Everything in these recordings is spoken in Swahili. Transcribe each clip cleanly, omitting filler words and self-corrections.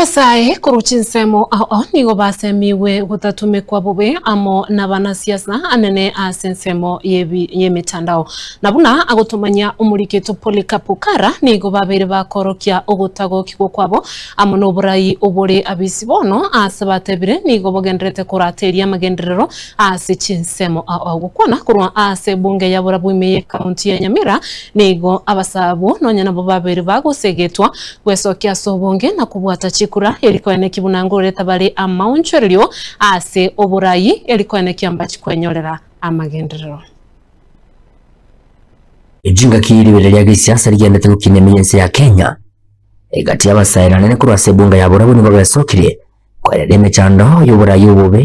Basae kuruchinsemo ao nigo basemiwe gutatumikwa bube amo nabana siasa anene asensemo yemitandao nabuna agotumanya umuriketo Polycarp nigo babere bakorokia ogutago kiko kwabo amo noburayi obore abisibono asabatebire nigo bogendrete kurateria magenderero asichinsemo ao gukwana kurwa ase bunge yabura bwimeye county ya Nyamira nigo abasabu nonyana bo babere bagosegetwa kwesokia sobonge na kubwata kura elikoene kibunangurure tabari amauncheryo ase oburayi elikoene kiambachi kwenyorera amagenderero ejinga kiri lya gisiasa ligendete gukinemenyense ya Kenya egati y'abasaira nene kurwase bunga yaburabu nibo besokire kwereme chando y'oburayi obube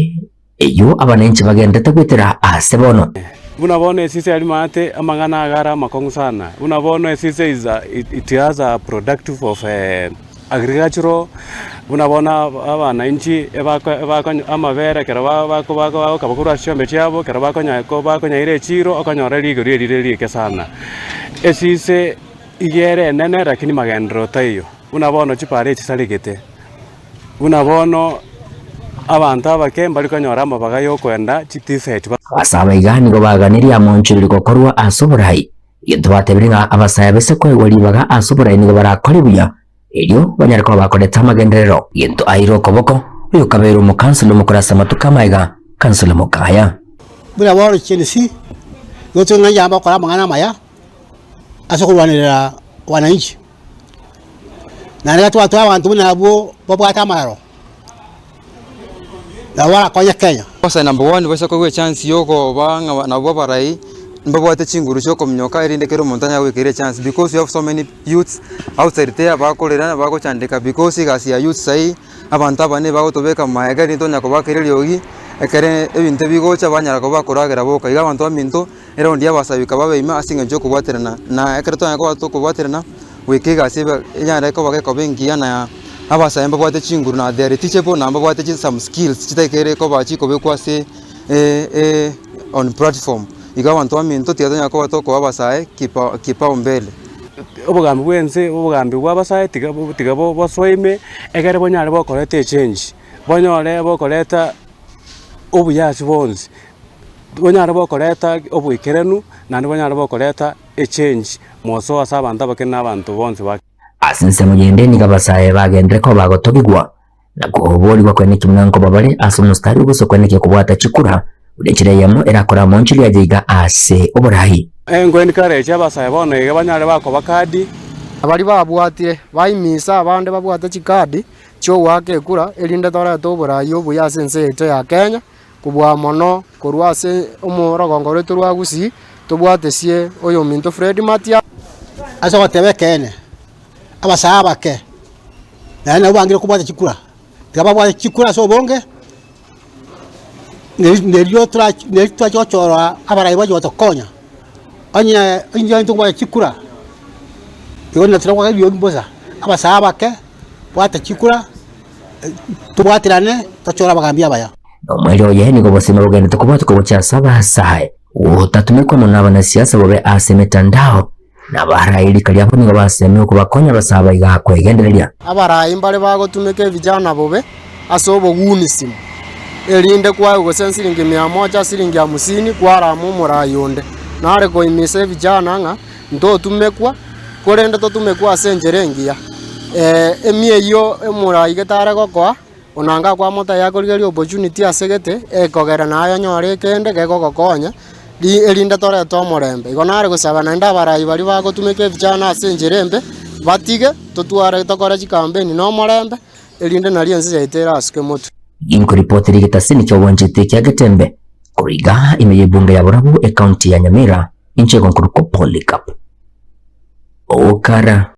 eyo abanenchi bagendete gwitera ase bono unabona sisi alimate amangana agara makongu sana unabona sisi it has a productive of agricultural unabona abananchi bako amabera kera bako kabakura shombe cyabo kera bako nyaire chiro akanyora ligorire sana esise igere nene lakini magendro tayo unabona chipare chisaligete unabona abantu abakemba likanyora amabaga yo kwenda chitifeti basaba igani go baganiria monchiri gokorwa asoburayi yitwatebiringa abasaya bese kwegoribaga asoburayi nigo barakorebuya elio banyarako bakoreta amagenderero yento airo koboko uyo kabero mu council mu kurasa matuka maiga council mu kaya bura waro chenisi yoto na yamba kora mangana maya asokulwanira wananchi na ngatu watu abantu nabo babwata mararo na wala kwa Kenya kosa number 1 basa ko chance yoko banga na babarai mbabwate chinguru cyo komnyoka irinde kero montanya wekere chance because you have so many youths outside there bakorera bako chandika because gasi ya youth sai abantu abane bago tobeka maega ni tonya ko bakere yogi ekere ebinte bigocha banyara ko bakoragera boka iga abantu aminto era ndia basabika babeima asinga cyo kubwaterana na ekere tonya ko to kubwaterana weke gasi nyara ko bake ko bengia na abasa mbabwate chinguru na there teachable na mbabwate some skills chitekere ko bachi ko bekwase on platform igawa ntominto tiatonya ko batoko abasae kipa umbele obugambi bwense obugambi bwabasae tigabo bosweime egere bonyare bokoreta change bonyore bokoreta obuyasi bonzi bonyare bokoreta obuikerenu nandi bonyare bokoreta change moso asa abantu abakena abantu bonzi bak asinse mugende ni gabasae bagendere ko bagotobigwa nako boli bakwene kimwanko babale asomustari ubusokweneke kubwata chikura urechireyamo erakora monchili yajiga ase oburayi engweni kareche abasaye bono ege banyare bako bakadi abali babwatire bayimisa abande babwata chikadi cyo wake kura elinde tora to oburayi obuyase nse ya Kenya kubwa mono kurwase omurogongore turwa gusi tubwatesie oyo minto Fred Matia aso batebe kene abasaba ke na ubangire kubwata chikura tigababwata chikura so bonge nelio tra chochora abarayi bajo tokonya anya injo ntugwa chikura yona tra kwa biyo mboza abasaba ke bwata chikura tubwatirane tochora bagambia baya omwero yeni go bosima bugende tukubwata ko cyasaba sahe utatumikwa mu nabana siasa bobe ase mitandao na barayi kaliapo nigo baseme ko bakonya basaba iga kwegendereria abarayi mbale bagotumike vijana bobe asobo gunisimu elinde kwa ugosen silingi 100 silingi 50 kwa ramu murayonde nare ko imise vijana nga ndo tumekwa korende to tumekwa asenjerengia emie yo emurayi getare gokwa onanga kwa mota yakorigeri opportunity asegete ekogera nayo nyore kende gegokokonya li elinde tore to morembe igonare gusaba nanda barayi bari bagotumike vijana asenjerembe batige totware tokora chikampeni no morembe elinde nari ense yaitera asuke moto inkuripotiri gitasini cyo wonjete kya Gatembe kuriga imeye bunga ya Burabu county ya Nyamira inche konkuru ko Polycarp okara